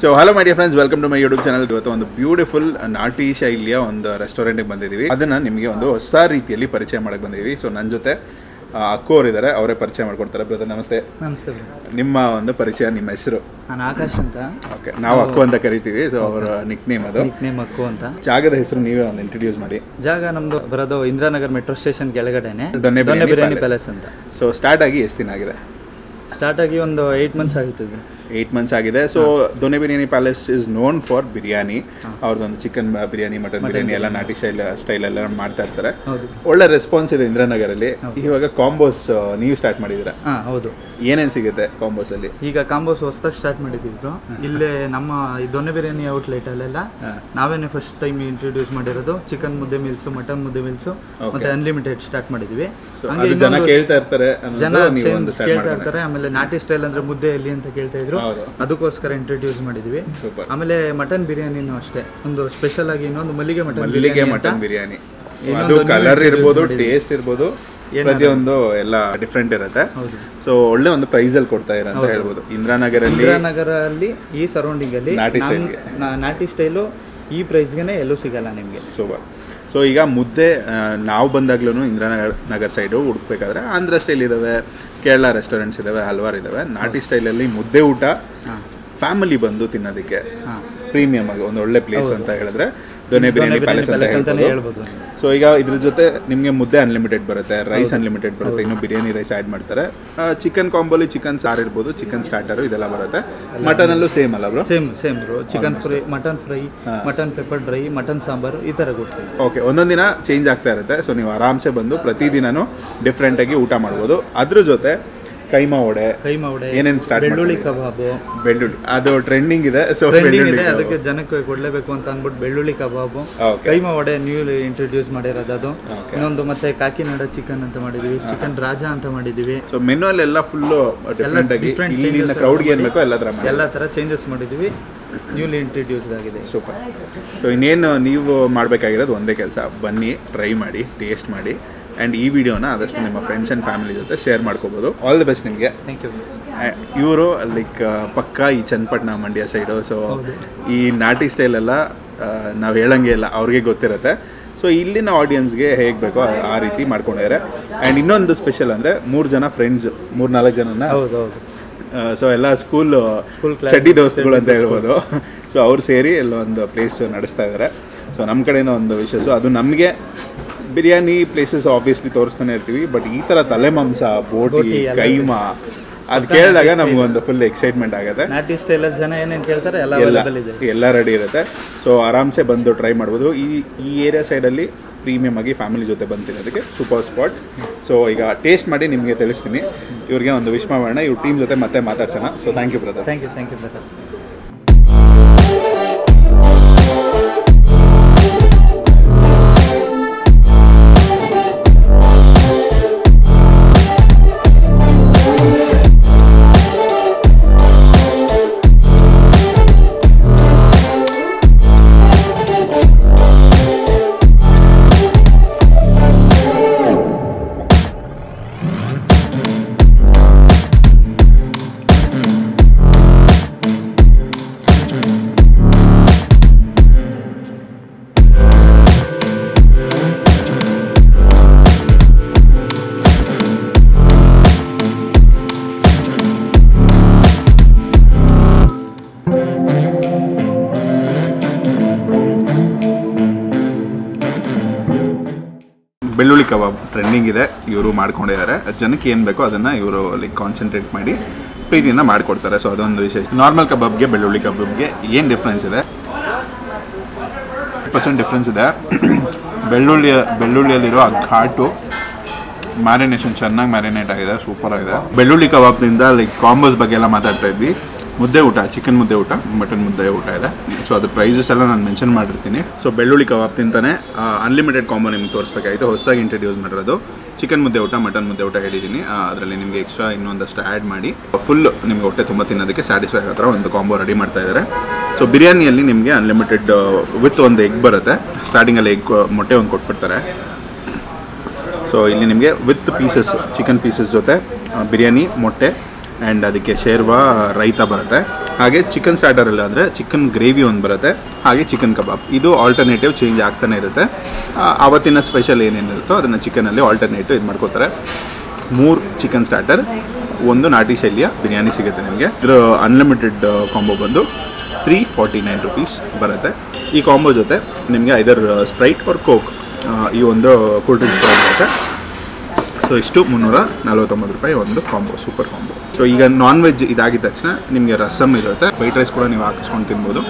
So hello my dear friends, welcome to my YouTube channel. ಇವತ್ತು ಒಂದು beautiful ನಾಟಿ ಶೈಲಿಯ ಒಂದು ರೆಸ್ಟೋರೆಂಟ್ಗೆ ಬಂದಿದ್ದೀವಿ. ಅದನ್ನು ನಿಮಗೆ ಒಂದು ಹೊಸ ರೀತಿಯಲ್ಲಿ ಪರಿಚಯ ಮಾಡಕ್ಕೆ ಬಂದಿದ್ದೀವಿ. ಸೊ ನನ್ನ ಜೊತೆ ಅಕ್ಕು ಅವರು ಇದ್ದಾರೆ, ಅವರೇ ಪರಿಚಯ ಮಾಡ್ಕೊಡ್ತಾರೆ. ಬ್ರದರ್ ನಮಸ್ತೆ. ನಮಸ್ತೆ. ನಿಮ್ಮ ಒಂದು ಪರಿಚಯ, ನಿಮ್ಮ ಹೆಸರು? ನಾನು ಆಕಾಶ್ ಅಂತ. ಓಕೆ, ನಾವು ಅಕ್ಕು ಅಂತ ಕರಿತೀವಿ. ಸೊ ಅವರ ನಿಕ್ ನೇಮ್ ಅದು. ನಿಕ್ ನೇಮ್ ಅಕ್ಕು ಅಂತ. ಜಾಗದ ಹೆಸರು ನೀವೇ ಒಂದು ಇಂಟ್ರೊಡ್ಯೂಸ್ ಮಾಡಿ. ಜಾಗ ನಮ್ಮದು ಬರೋದು ಇಂದಿರಾನಗರ್ ಮೆಟ್ರೋ ಸ್ಟೇಷನ್ ಕೆಳಗಡೆನೆ ದೊನ್ನೆ ಬಿರಿಯಾನಿ ಪ್ಯಾಲೇಸ್ ಅಂತ. ಸೊ ಸ್ಟಾರ್ಟ್ ಆಗಿ ಎಷ್ಟು ದಿನ ಆಗಿದೆ? ಸ್ಟಾರ್ಟ್ ಆಗಿ ಒಂದು 8 months ಆಗಿತ್ತು. 8 months ಆಗಿದೆ. So donne biryani palace is known for biryani. ಅವ್ರದ್ದೊಂದು ಚಿಕನ್ ಬಿರಿಯಾನಿ, ಮಟನ್ ಬಿರಿಯಾನಿ ಎಲ್ಲ ನಾಟಿ ಸ್ಟೈಲ್ ಎಲ್ಲ ಮಾಡ್ತಾ ಇರ್ತಾರೆ. ಒಳ್ಳೆ ರೆಸ್ಪಾನ್ಸ್ ಇದೆ ಇಂದಿರಾನಗರಲ್ಲಿ. ಇವಾಗ ಕಾಂಬೋಸ್ ನೀವು ಸ್ಟಾರ್ಟ್ ಮಾಡಿದ್ದೀರಾ? ಹೌದು. ಏನೇನು ಸಿಗುತ್ತೆ ಕಾಂಬೋಸ್ ಅಲ್ಲಿ? ಈಗ ಕಾಂಬೋಸ್ ಹೊಸದಾಗಿ ಸ್ಟಾರ್ಟ್ ಮಾಡಿದ್ರು. ಇಲ್ಲೇ ನಮ್ಮ ದೊನ್ನೆ ಬಿರಿಯಾನಿ ಔಟ್ಲೆಟ್ ಅಲ್ಲೆಲ್ಲ ನಾವೇನೆ ಫಸ್ಟ್ ಟೈಮ್ ಇಂಟ್ರೊಡ್ಯೂಸ್ ಮಾಡಿರೋದು. ಚಿಕನ್ ಮುದ್ದೆ ಮೀಲ್ಸ್, ಮಟನ್ ಮುದ್ದೆ ಮೀಲ್ಸ್ ಮತ್ತೆ ಅನ್ಲಿಮಿಟೆಡ್ ಸ್ಟಾರ್ಟ್ ಮಾಡಿದ್ವಿ. ಜನ ಕೇಳ್ತಾ ಇರ್ತಾರೆ, ಆಮೇಲೆ ನಾಟಿ ಸ್ಟೈಲ್ ಅಂದ್ರೆ ಮುದ್ದೆ ಎಲ್ಲಿ ಅಂತ ಕೇಳ್ತಾ ಇದ್ರು, ಅದಕ್ಕೋಸ್ಕರ ಇಂಟ್ರೊಡ್ಯೂಸ್ ಮಾಡಿದ್ವಿ. ಆಮೇಲೆ ಮಟನ್ ಬಿರಿಯಾನಿನೂ ಅಷ್ಟೇ, ಒಂದು ಸ್ಪೆಷಲ್ ಆಗಿ ಇನ್ನೊಂದು ಮಲ್ಲಿಗೆ ಮಟನ್ ಬಿರಿಯಾನಿ. ಅದು ಕಲರ್ ಇರ್ಬೋದು, ಟೇಸ್ಟ್ ಇರ್ಬೋದು, ಪ್ರತಿಯೊಂದು ಎಲ್ಲ ಡಿಫ್ರೆಂಟ್ ಇರುತ್ತೆ. ಸೊ ಒಳ್ಳೆ ಒಂದು ಪ್ರೈಸ್ ಅಲ್ಲಿ ಕೊಡ್ತಾ ಇರ ಅಂತ ಹೇಳ್ಬೋದು. ಇಂದಿರಾನಗರಲ್ಲಿ ಈ ಸರೌಂಡಿಂಗ್ ಅಲ್ಲಿ ನಾಟಿ ಸ್ಟೈಲು ಈ ಪ್ರೈಸ್ಗೆ ಎಲ್ಲೂ ಸಿಗಲ್ಲ ನಿಮಗೆ. ಸೂಪರ್. ಸೊ ಈಗ ಮುದ್ದೆ ನಾವು ಬಂದಾಗ್ಲೂ ಇಂದಿರಾನಗರ್ ಸೈಡು ಹುಡುಕ್ಬೇಕಾದ್ರೆ ಆಂಧ್ರ ಸ್ಟೈಲ್ ಇದ್ದಾವೆ, ಕೇರಳ ರೆಸ್ಟೋರೆಂಟ್ಸ್ ಇದ್ದಾವೆ, ಹಲವಾರು ಇದ್ದಾವೆ. ನಾಟಿ ಸ್ಟೈಲಲ್ಲಿ ಮುದ್ದೆ ಊಟ ಫ್ಯಾಮಿಲಿ ಬಂದು ತಿನ್ನೋದಕ್ಕೆ ಪ್ರೀಮಿಯಮ್ ಆಗಿ ಒಂದು ಒಳ್ಳೆ ಪ್ಲೇಸ್ ಅಂತ ಹೇಳಿದ್ರೆ ದೊನ್ನೆ ಬಿರಿಯಾನಿ ಪ್ಯಾಲೇಸ್ ಅಂತ ಹೇಳ್ಬೋದು. ಸೊ ಈಗ ಇದ್ರ ಜೊತೆ ನಿಮಗೆ ಮುದ್ದೆ ಅನ್ಲಿಮಿಟೆಡ್ ಬರುತ್ತೆ, ರೈಸ್ ಅನ್ಲಿಮಿಟೆಡ್ ಬರುತ್ತೆ, ಇನ್ನು ಬಿರಿಯಾನಿ ರೈಸ್ ಆ್ಯಡ್ ಮಾಡ್ತಾರೆ. ಚಿಕನ್ ಕಾಂಬೋಲಿ ಚಿಕನ್ ಸಾರು ಇರ್ಬೋದು, ಚಿಕನ್ ಸ್ಟಾರ್ಟರು ಇದೆಲ್ಲ ಬರುತ್ತೆ. ಮಟನಲ್ಲೂ ಸೇಮ್ ಅಲ್ಲ bro? Same bro. Chicken fry, mutton fry, mutton pepper dry, mutton sambar ಈ ಥರ ಕೊಡ್ತೀವಿ. ಓಕೆ, ಒಂದೊಂದು ದಿನ ಚೇಂಜ್ ಆಗ್ತಾ ಇರುತ್ತೆ. ಸೊ ನೀವು ಆರಾಮ್ಸೆ ಬಂದು ಪ್ರತಿದಿನನೂ ಡಿಫ್ರೆಂಟಾಗಿ ಊಟ ಮಾಡ್ಬೋದು. ಅದ್ರ ಜೊತೆ ಕೈಮಾ ವಡೆ ಏನೇನು ಸ್ಟಾರ್ಟ್, ಬೆಳ್ಳುಳ್ಳಿ ಕಬಾಬು, ಬೆಳ್ಳುಳ್ಳಿ ಅದು ಟ್ರೆಂಡಿಂಗ್ ಇದೆ. ಸೊ ಅದಕ್ಕೆ ಜನಕ್ಕೆ ಕೊಡ್ಲೇಬೇಕು ಅಂತ ಅಂದ್ಬಿಟ್ಟು ಬೆಳ್ಳುಳ್ಳಿ ಕಬಾಬು, ಕೈಮಾ ವಡೆ ನ್ಯೂ ಇಂಟ್ರೊಡ್ಯೂಸ್ ಮಾಡಿರೋದು ಅದು. ಇನ್ನೊಂದು ಮತ್ತೆ ಕಾಕಿನಾಡ ಚಿಕನ್ ಅಂತ ಮಾಡಿದೀವಿ, ಚಿಕನ್ ರಾಜಾ ಅಂತ ಮಾಡಿದೀವಿ. ಸೊ ಮೆನು ಅಲ್ಲೆಲ್ಲ ಫುಲ್ ಡಿಫ್ರೆಂಟ್ ಕ್ರೌಡ್ಗೆ ಏನ್ ಬೇಕೋ ಎಲ್ಲ ತರ ಚೇಂಜಸ್ ಮಾಡಿದೀವಿ, ನ್ಯೂಲಿ ಇಂಟ್ರೊಡ್ಯೂಸ್ ಆಗಿದೆ. ಸೂಪರ್. ಸೊ ಇನ್ನೇನು ನೀವು ಮಾಡಬೇಕಾಗಿರೋದು ಒಂದೇ ಕೆಲಸ, ಬನ್ನಿ, ಟ್ರೈ ಮಾಡಿ, ಟೇಸ್ಟ್ ಮಾಡಿ, ಆ್ಯಂಡ್ ಈ ವಿಡಿಯೋನ ಆದಷ್ಟು ನಿಮ್ಮ ಫ್ರೆಂಡ್ಸ್ ಆ್ಯಂಡ್ ಫ್ಯಾಮಿಲಿ ಜೊತೆ ಶೇರ್ ಮಾಡ್ಕೋಬೋದು. ಆಲ್ ದಿ ಬೆಸ್ಟ್ ನಿಮಗೆ. Thank you. ಇವರು ಲೈಕ್ ಪಕ್ಕ ಈ ಚನ್ನಪಟ್ಟಣ, ಮಂಡ್ಯ ಸೈಡು. ಸೊ ಈ ನಾಟಿ ಸ್ಟೈಲೆಲ್ಲ ನಾವು ಹೇಳಂಗೆ ಇಲ್ಲ, ಅವ್ರಿಗೆ ಗೊತ್ತಿರುತ್ತೆ. ಸೊ ಇಲ್ಲಿನ ಆಡಿಯನ್ಸ್ಗೆ ಹೇಗೆ ಬೇಕೋ ಆ ರೀತಿ ಮಾಡ್ಕೊಂಡಿದ್ದಾರೆ. ಆ್ಯಂಡ್ ಇನ್ನೊಂದು ಸ್ಪೆಷಲ್ ಅಂದರೆ 3 ಜನ ಫ್ರೆಂಡ್ಸ್, 3-4 ಜನನ. ಸೊ ಎಲ್ಲ ಸ್ಕೂಲ್ ಚಡ್ಡಿ ದೋಸ್ತುಗಳು ಅಂತ ಹೇಳ್ಬೋದು. ಸೊ ಅವ್ರು ಸೇರಿ ಎಲ್ಲ ಒಂದು ಪ್ಲೇಸ್ ನಡೆಸ್ತಾ ಇದ್ದಾರೆ. ಸೊ ನಮ್ಮ ಕಡೆಯಿಂದ ಒಂದು ವಿಶೇಷ ಅದು. ನಮಗೆ ಬಿರಿಯಾನಿ ಪ್ಲೇಸಸ್ ಆಬ್ವಿಯಸ್ಲಿ ತೋರಿಸ್ತಾನೆ ಇರ್ತೀವಿ, ಬಟ್ ಈ ಥರ ತಲೆ ಮಾಂಸ, ಬೋಟಿ, ಕೈಮಾ ಅದು ಕೇಳಿದಾಗ ನಮಗೊಂದು ಫುಲ್ ಎಕ್ಸೈಟ್ಮೆಂಟ್ ಆಗುತ್ತೆ. ನಾಟಿ ಸ್ಟೈಲ್ ಜನ ಏನೇನು ಕೇಳ್ತಾರೆ ಎಲ್ಲ ರೆಡಿ ಇರುತ್ತೆ. ಸೊ ಆರಾಮ್ಸೆ ಬಂದು ಟ್ರೈ ಮಾಡ್ಬೋದು. ಈ ಏರಿಯಾ ಸೈಡಲ್ಲಿ ಪ್ರೀಮಿಯಮ್ ಆಗಿ ಫ್ಯಾಮಿಲಿ ಜೊತೆ ಬಂದು ತಿನ್ನೋದಕ್ಕೆ ಸೂಪರ್ ಸ್ಪಾಟ್. ಸೊ ಈಗ ಟೇಸ್ಟ್ ಮಾಡಿ ನಿಮಗೆ ತಿಳಿಸ್ತೀನಿ. ಇವ್ರಿಗೆ ಒಂದು ವಿಶ್ ಮಾಡೋಣ, ಇವ್ರ ಟೀಮ್ ಜೊತೆ ಮತ್ತೆ ಮಾತಾಡ್ಸೋಣ. So thank you brother. Thank you brother. ಬೆಳ್ಳುಳ್ಳಿ ಕಬಾಬ್ ಟ್ರೆಂಡಿಂಗ್ ಇದೆ, ಇವರು ಮಾಡ್ಕೊಂಡಿದ್ದಾರೆ. ಜನಕ್ಕೆ ಏನು ಬೇಕೋ ಅದನ್ನು ಇವರು ಲೈಕ್ ಕಾನ್ಸಂಟ್ರೇಟ್ ಮಾಡಿ ಪ್ರೀತಿಯಿಂದ ಮಾಡಿಕೊಡ್ತಾರೆ. ಸೊ ಅದೊಂದು ವಿಶೇಷ. ನಾರ್ಮಲ್ ಕಬಾಬ್ಗೆ ಬೆಳ್ಳುಳ್ಳಿ ಕಬಾಬ್ಗೆ ಏನು ಡಿಫ್ರೆನ್ಸ್ ಇದೆ? 100% ಡಿಫ್ರೆನ್ಸ್ ಇದೆ. ಬೆಳ್ಳುಳ್ಳಿಯಲ್ಲಿರೋ ಆ ಘಾಟು, ಮ್ಯಾರಿನೇಷನ್ ಚೆನ್ನಾಗಿ ಮ್ಯಾರಿನೇಟ್ ಆಗಿದೆ, ಸೂಪರ್ ಆಗಿದೆ. ಬೆಳ್ಳುಳ್ಳಿ ಕಬಾಬ್ನಿಂದ ಲೈಕ್ ಕಾಂಬೋಸ್ ಬಗ್ಗೆ ಎಲ್ಲ ಮಾತಾಡ್ತಾ ಇದ್ವಿ. ಮುದ್ದೆ ಊಟ, ಚಿಕನ್ ಮುದ್ದೆ ಊಟ, ಮಟನ್ ಮುದ್ದೆ ಊಟ ಇದೆ. ಸೊ ಅದು ಪ್ರೈಸಸ್ ಎಲ್ಲ ನಾನು ಮೆನ್ಷನ್ ಮಾಡಿರ್ತೀನಿ. ಸೊ ಬೆಳ್ಳುಳ್ಳಿ ಕಬಾಬ್ ತಿಂತಾನೆ ಅನ್ಲಿಮಿಟೆಡ್ ಕಾಂಬೋ ನಿಮ್ಗೆ ತೋರಿಸ್ಬೇಕಾಗಿತ್ತು. ಹೊಸದಾಗಿ ಇಂಟ್ರೊಡ್ಯೂಸ್ ಮಾಡಿರೋದು ಚಿಕನ್ ಮುದ್ದೆ ಊಟ, ಮಟನ್ ಮುದ್ದೆ ಊಟ ಹೇಳಿದ್ದೀನಿ. ಅದರಲ್ಲಿ ನಿಮಗೆ ಎಕ್ಸ್ಟ್ರಾ ಇನ್ನೊಂದಷ್ಟು ಆ್ಯಡ್ ಮಾಡಿ ಫುಲ್ ನಿಮಗೆ ಹೊಟ್ಟೆ ತುಂಬ ತಿನ್ನೋದಕ್ಕೆ ಸ್ಯಾಟಿಸ್ಫೈ ಆಗೋ ಥರ ಒಂದು ಕಾಂಬೋ ರೆಡಿ ಮಾಡ್ತಾ ಇದ್ದಾರೆ. ಸೊ ಬಿರಿಯಾನಿಯಲ್ಲಿ ನಿಮಗೆ ಅನ್ಲಿಮಿಟೆಡ್ ವಿತ್ ಒಂದು ಎಗ್ ಬರುತ್ತೆ. ಸ್ಟಾರ್ಟಿಂಗಲ್ಲಿ ಎಗ್ ಮೊಟ್ಟೆ ಒಂದು ಕೊಟ್ಬಿಡ್ತಾರೆ. ಸೊ ಇಲ್ಲಿ ನಿಮಗೆ ವಿತ್ ಪೀಸಸ್ ಚಿಕನ್ ಪೀಸಸ್ ಜೊತೆ ಬಿರಿಯಾನಿ ಮೊಟ್ಟೆ ಆ್ಯಂಡ್ ಅದಕ್ಕೆ ಶೇರ್ವಾ ರೈತ ಬರುತ್ತೆ. ಹಾಗೆ ಚಿಕನ್ ಸ್ಟಾರ್ಟರಲ್ಲಿ ಅಂದರೆ ಚಿಕನ್ ಗ್ರೇವಿ ಒಂದು ಬರುತ್ತೆ, ಹಾಗೆ ಚಿಕನ್ ಕಬಾಬ್. ಇದು ಆಲ್ಟರ್ನೇಟಿವ್ ಚೇಂಜ್ ಆಗ್ತಾನೆ ಇರುತ್ತೆ. ಆವತ್ತಿನ ಸ್ಪೆಷಲ್ ಏನೇನಿರುತ್ತೋ ಅದನ್ನು ಚಿಕನಲ್ಲಿ ಆಲ್ಟರ್ನೇಟಿವ್ ಇದು ಮಾಡ್ಕೋತಾರೆ. 3 ಚಿಕನ್ ಸ್ಟಾರ್ಟರ್, 1 ನಾಟಿ ಶೈಲಿಯ ಬಿರಿಯಾನಿ ಸಿಗುತ್ತೆ ನಿಮಗೆ. ಇದರ ಅನ್ಲಿಮಿಟೆಡ್ ಕಾಂಬೋ ಬಂದು 349 ರುಪೀಸ್ ಬರುತ್ತೆ. ಈ ಕಾಂಬೋ ಜೊತೆ ನಿಮಗೆ ಐದರ್ ಸ್ಪ್ರೈಟ್ ಆರ್ ಕೋಕ್ ಈ ಒಂದು ಕೂಲ್ ಡ್ರಿಂಕ್ಸ್ ಕೂಡ ಬರುತ್ತೆ. ಸೊ ಇಷ್ಟು 349 ರೂಪಾಯಿ ಒಂದು ಕಾಂಬೋ, ಸೂಪರ್ ಕಾಂಬೋ. ಸೊ ಈಗ ನಾನ್ ವೆಜ್ ಇದಾಗಿದ ತಕ್ಷಣ ನಿಮಗೆ ರಸಮ್ ಇರುತ್ತೆ, ವೈಟ್ ರೈಸ್ ಕೂಡ ನೀವು ಹಾಕಿಸ್ಕೊಂಡು ತಿನ್ಬೋದು.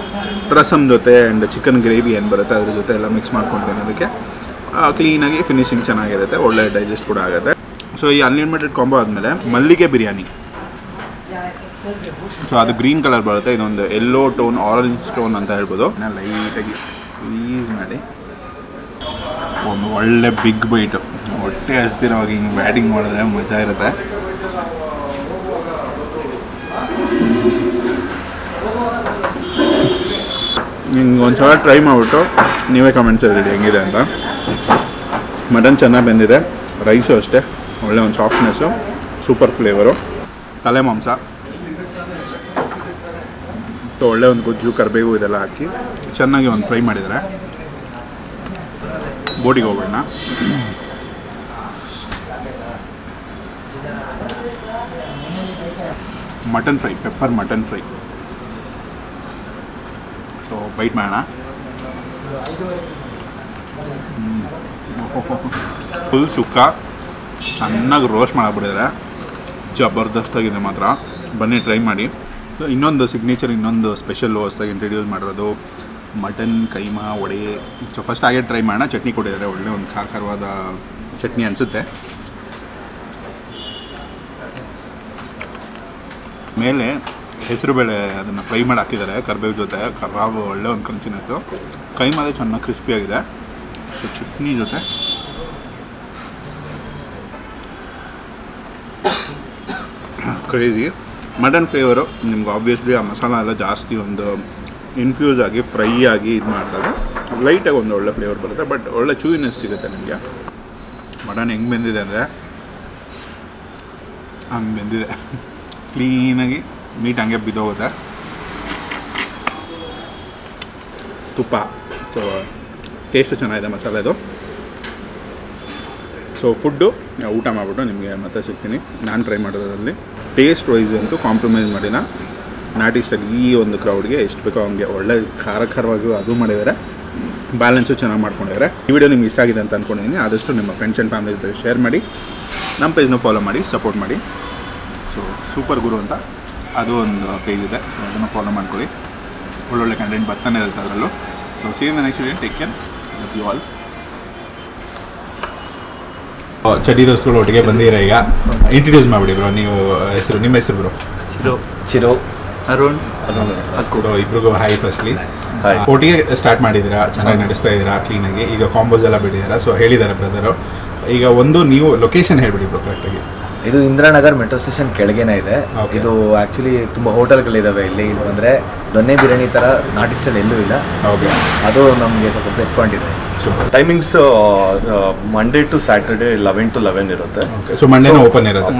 ರಸಮ್ ಜೊತೆ ಆ್ಯಂಡ್ ಚಿಕನ್ ಗ್ರೇವಿ ಏನು ಬರುತ್ತೆ ಅದ್ರ ಜೊತೆ ಎಲ್ಲ ಮಿಕ್ಸ್ ಮಾಡ್ಕೊಂಡು ತಿನ್ನೋದಕ್ಕೆ ಕ್ಲೀನಾಗಿ ಫಿನಿಶಿಂಗ್ ಚೆನ್ನಾಗಿರುತ್ತೆ, ಒಳ್ಳೆ ಡೈಜೆಸ್ಟ್ ಕೂಡ ಆಗುತ್ತೆ. ಸೊ ಈ ಅನ್ಲಿಮಿಟೆಡ್ ಕಾಂಬೋ ಆದಮೇಲೆ ಮಲ್ಲಿಗೆ ಬಿರಿಯಾನಿ. ಸೊ ಅದು ಗ್ರೀನ್ ಕಲರ್ ಬರುತ್ತೆ, ಇದೊಂದು ಯೆಲ್ಲೋ ಟೋನ್, ಆರೆಂಜ್ ಟೋನ್ ಅಂತ ಹೇಳ್ಬೋದು. ಲೈಟಾಗಿ ಸ್ಕ್ವೀಸ್ ಮಾಡಿ ಒಂದು ಒಳ್ಳೆ ಬಿಗ್ ಬೈಟು, ಹೊಟ್ಟೆ ಹಸ್ತಿರೋವಾಗ ಹಿಂಗೆ ಬ್ಯಾಟಿಂಗ್ ಮಾಡಿದ್ರೆ ಮಜಾ ಇರುತ್ತೆ. ಹಿಂಗೆ ಒಂದು ಸಲ ಟ್ರೈ ಮಾಡಿಬಿಟ್ಟು ನೀವೇ ಕಮೆಂಟ್ಸ್ ಹೇಳಿ ಹೆಂಗಿದೆ ಅಂತ. ಮಟನ್ ಚೆನ್ನಾಗಿ ಬೆಂದಿದೆ, ರೈಸು ಅಷ್ಟೇ ಒಳ್ಳೆ ಒಂದು ಸಾಫ್ಟ್ನೆಸ್ಸು, ಸೂಪರ್ ಫ್ಲೇವರು. ತಲೆ ಮಾಂಸ ಒಳ್ಳೆ ಒಂದು ಗೊಜ್ಜು, ಕರಿಬೇವು ಇದೆಲ್ಲ ಹಾಕಿ ಚೆನ್ನಾಗಿ ಒಂದು ಫ್ರೈ ಮಾಡಿದ್ದಾರೆ. ಬೋಟಿಗೆ ಹೋಗೋಣ. Mutton fry, pepper mutton fry. So bite ಮಾಡೋಣ. ಫುಲ್ ಸುಕ್ಕ ಚೆನ್ನಾಗಿ ರೋಸ್ಟ್ ಮಾಡಿಬಿಟ್ಟಿದ್ದಾರೆ, ಜಬರ್ದಸ್ತಾಗಿದೆ ಮಾತ್ರ. ಬನ್ನಿ ಟ್ರೈ ಮಾಡಿ. ಸೊ ಇನ್ನೊಂದು ಸಿಗ್ನೇಚರ್, ಇನ್ನೊಂದು ಸ್ಪೆಷಲ್ ಹೊಸದಾಗಿ ಇಂಟ್ರಡ್ಯೂಸ್ ಮಾಡಿರೋದು mutton keema vada. So first ಹಾಗೆ ಟ್ರೈ ಮಾಡೋಣ. ಚಟ್ನಿ ಕೊಟ್ಟಿದ್ದಾರೆ, ಒಳ್ಳೆ ಒಂದು ಖಾರವಾದ ಚಟ್ನಿ ಅನಿಸುತ್ತೆ. ಮೇಲೆ ಹೆಸರುಬೇಳೆ ಅದನ್ನು ಫ್ರೈ ಮಾಡಿ ಹಾಕಿದ್ದಾರೆ ಕರಿಬೇವು ಜೊತೆ, ಕಬಾಬ್ ಒಳ್ಳೆ ಒಂದು ಕ್ರಂಚಿನೆಸ್ಸು. ಕೈಮಾದೆ ಚೆನ್ನಾಗಿ ಕ್ರಿಸ್ಪಿಯಾಗಿದೆ. ಸೊ ಚಟ್ನಿ ಜೊತೆ ಕ್ರೇಜಿ ಮಟನ್ ಫ್ಲೇವರು. ನಿಮ್ಗೆ ಆಬ್ವಿಯಸ್ಲಿ ಆ ಮಸಾಲ ಎಲ್ಲ ಜಾಸ್ತಿ ಒಂದು ಇನ್ಫ್ಯೂಸ್ ಆಗಿ ಫ್ರೈ ಆಗಿ ಇದು ಮಾಡಿದಾಗ ಲೈಟಾಗಿ ಒಂದು ಒಳ್ಳೆ ಫ್ಲೇವರ್ ಬರುತ್ತೆ, ಬಟ್ ಒಳ್ಳೆ ಚೂಯಿನೆಸ್ ಸಿಗುತ್ತೆ ನಿಮಗೆ. ಮಟನ್ ಹೆಂಗೆ ಬೆಂದಿದೆ ಅಂದರೆ ಹಂಗೆ ಬೆಂದಿದೆ, ಕ್ಲೀನಾಗಿ ಮೀಟ್ ಹಂಗೆ ಬಿದ್ದೋಗುತ್ತೆ. ತುಪ್ಪ, ಸೊ ಟೇಸ್ಟು ಚೆನ್ನಾಗಿದೆ ಮಸಾಲೆದು. ಸೊ ಫುಡ್ಡು ಊಟ ಮಾಡಿಬಿಟ್ಟು ನಿಮಗೆ ಮತ್ತೆ ಸಿಗ್ತೀನಿ. ನಾನು ಟ್ರೈ ಮಾಡೋದ್ರಲ್ಲಿ ಟೇಸ್ಟ್ ವೈಸ್ ಅಂತೂ ಕಾಂಪ್ರಮೈಸ್ ಮಾಡಿನ. ನಾಟಿ ಸ್ಟೈಲ್ ಈ ಒಂದು ಕ್ರೌಡ್ಗೆ ಎಷ್ಟು ಬೇಕೋ ಹಂಗೆ ಒಳ್ಳೆ ಖಾರವಾಗಿ ಅದು ಮಾಡಿದ್ದಾರೆ, ಬ್ಯಾಲೆನ್ಸು ಚೆನ್ನಾಗಿ ಮಾಡ್ಕೊಂಡಿದ್ದಾರೆ. ಈ ವಿಡಿಯೋ ನಿಮ್ಗೆ ಇಷ್ಟ ಆಗಿದೆ ಅಂತ ಅಂದ್ಕೊಂಡಿದ್ದೀನಿ. ಆದಷ್ಟು ನಿಮ್ಮ ಫ್ರೆಂಡ್ಸ್ ಆ್ಯಂಡ್ ಫ್ಯಾಮಿಲಿ ಜೊತೆ ಶೇರ್ ಮಾಡಿ, ನಮ್ಮ ಪೇಜ್ನ ಫಾಲೋ ಮಾಡಿ, ಸಪೋರ್ಟ್ ಮಾಡಿ. ಸೊ ಸೂಪರ್ ಗುರು ಅಂತ ಅದು ಒಂದು ಪೇಜ್ ಇದೆ, ಸೊ ಅದನ್ನು ಫಾಲೋ ಮಾಡ್ಕೊಳ್ಳಿ. ಒಳ್ಳೊಳ್ಳೆ ಕಂಟೆಂಟ್ ಬರ್ತಾನೆ ಇರುತ್ತೆ ಅದರಲ್ಲೂ. So see in the next video. Take care, love you all. ಚಡ್ಡಿ ದೋಸ್ತುಗಳು ಒಟ್ಟಿಗೆ ಬಂದಿರ. ಈಗ ಇಂಟ್ರಡ್ಯೂಸ್ ಮಾಡಿಬಿಡಿ ಬ್ರೋ, ನೀವು ಹೆಸರು, ನಿಮ್ಮ ಹೆಸರು ಬ್ರೋ? ಚಿರು, ಅರುಣ್, ಬ್ರೋ. ಇಬ್ರಿಗೂ ಹಾಯ್. ಫಸ್ಟ್ಲಿ ಒಟ್ಟಿಗೆ ಸ್ಟಾರ್ಟ್ ಮಾಡಿದ್ದೀರಾ, ಚೆನ್ನಾಗಿ ನಡೆಸ್ತಾ ಇದ್ದೀರಾ ಕ್ಲೀನಾಗಿ. ಈಗ ಕಾಂಬೋಸ್ ಎಲ್ಲ ಬಿಟ್ಟಿದ್ದೀರಾ, ಸೊ ಹೇಳಿದ್ದಾರೆ ಬ್ರದರು. ಈಗ ಒಂದು ನೀವು ಲೊಕೇಶನ್ ಹೇಳ್ಬಿಡಿ ಬ್ರೋ ಕರೆಕ್ಟಾಗಿ. ಇದು ಇಂದಿರಾನಗರ್ ಮೆಟ್ರೋ ಸ್ಟೇಷನ್ ಕೆಳಗೇನೆ ಇದೆ. ಇದು ಆ್ಯಕ್ಚುಲಿ ತುಂಬ ಹೋಟೆಲ್ಗಳಿದ್ದಾವೆ ಇಲ್ಲಿ. ಅಂದರೆ ದೊನ್ನೆ ಬಿರಿಯಾನಿ ಥರ ನಾಟಿ ಸ್ಟೈಲ್ ಎಲ್ಲೂ ಇಲ್ಲ. ಅದು ನಮಗೆ ಸ್ವಲ್ಪ ಪ್ಲಸ್ ಪಾಯಿಂಟ್ ಇದೆ. Timings Monday to Saturday 11 to 11 ಇರುತ್ತೆ. ಸೊ ಮಂಡೇ ಓಪನ್ ಇರುತ್ತೆ.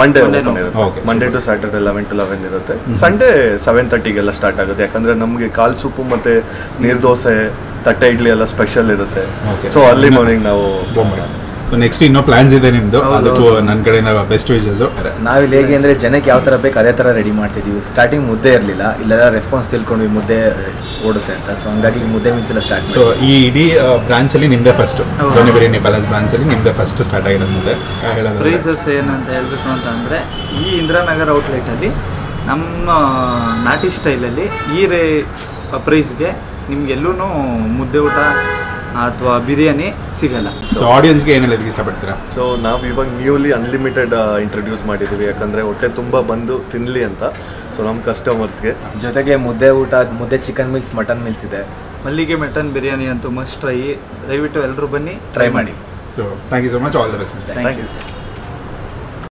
ಮಂಡೇ ಟು ಸ್ಯಾಟರ್ಡೆ 11 to 11 ಇರುತ್ತೆ. ಸಂಡೇ 7:30ಗೆಲ್ಲ ಸ್ಟಾರ್ಟ್ ಆಗುತ್ತೆ. ಯಾಕಂದರೆ ನಮಗೆ ಕಾಲ್ ಸೂಪು ಮತ್ತು ನೀರು ದೋಸೆ, ತಟ್ಟೆ ಇಡ್ಲಿ ಎಲ್ಲ ಸ್ಪೆಷಲ್ ಇರುತ್ತೆ. ಸೊ ಅರ್ಲಿ ಮಾರ್ನಿಂಗ್ ನಾವು ನೆಕ್ಸ್ಟ್ ಇನ್ನೂ ಪ್ಲಾನ್ಸ್ ಇದೆ ನಿಮ್ಮದು, ಅದಕ್ಕೂ ನನ್ನ ಕಡೆಯಿಂದ ಬೆಸ್ಟ್ ವಿಶಸ್. ನಾವಿಲ್ಲಿ ಹೇಗೆ ಅಂದರೆ ಜನಕ್ಕೆ ಯಾವ ಥರ ಬೇಕು ಅದೇ ಥರ ರೆಡಿ ಮಾಡ್ತಿದ್ದೀವಿ. ಸ್ಟಾರ್ಟಿಂಗ್ ಮುದ್ದೆ ಇರಲಿಲ್ಲ, ಇಲ್ಲೆಲ್ಲ ರೆಸ್ಪಾನ್ಸ್ ತಿಳ್ಕೊಂಡ್ವಿ ಮುದ್ದೆ ಓಡುತ್ತೆ ಅಂತ. ಸೊ ಹಂಗಾಗಿ ಮುದ್ದೆ ಮೀನ್ಸ್ ಎಲ್ಲ ಸ್ಟಾರ್ಟ್. ಸೊ ಈ ಇಡೀ ಬ್ರಾಂಚಲ್ಲಿ ನಿಮ್ಮದೇ ಫಸ್ಟ್, ದೊನ್ನೆ ಬಿರಿಯಾನಿ ಪ್ಯಾಲೇಸ್ ಬ್ರಾಂಚಲ್ಲಿ ನಿಮ್ಮದೇ ಫಸ್ಟ್ ಸ್ಟಾರ್ಟ್ ಆಗಿರೋದು. ಮುದ್ದೆ ಪ್ರೈಸಸ್ ಏನಂತ ಹೇಳಬೇಕು ಅಂತಂದರೆ, ಈ ಇಂದಿರಾನಗರ್ ಔಟ್ಲೆಟಲ್ಲಿ ನಮ್ಮ ನಾಟಿ ಸ್ಟೈಲಲ್ಲಿ ಈ ಪ್ರೈಸ್ಗೆ ನಿಮ್ಗೆಲ್ಲೂ ಮುದ್ದೆ ಊಟ ಅಥವಾ ಬಿರಿಯಾನಿ ಸಿಗಲ್ಲ. ಸೊ ಆಡಿಯನ್ಸ್ಗೆ ಏನು ಹೇಳೋದಕ್ಕೆ ಇಷ್ಟಪಡ್ತೀರಾ? ಸೊ ನಾವು ಇವಾಗ ನ್ಯೂಲಿ ಅನ್ಲಿಮಿಟೆಡ್ ಇಂಟ್ರೊಡ್ಯೂಸ್ ಮಾಡಿದ್ದೀವಿ, ಯಾಕಂದರೆ ಹೊಟ್ಟೆ ತುಂಬ ಬಂದು ತಿನ್ನಲಿ ಅಂತ. ಸೊ ನಮ್ಮ ಕಸ್ಟಮರ್ಸ್ಗೆ ಜೊತೆಗೆ ಮುದ್ದೆ ಊಟ, ಮುದ್ದೆ ಚಿಕನ್ ಮೀಲ್ಸ್, ಮಟನ್ ಮೀಲ್ಸ್ ಇದೆ. ಮಲ್ಲಿಗೆ ಮಟನ್ ಬಿರಿಯಾನಿ ಅಂತೂ ಮಸ್ಟ್ ಟ್ರೈ. ದಯವಿಟ್ಟು ಎಲ್ಲರೂ ಬನ್ನಿ, ಟ್ರೈ ಮಾಡಿ. So thank you so much, all the best. Thank you.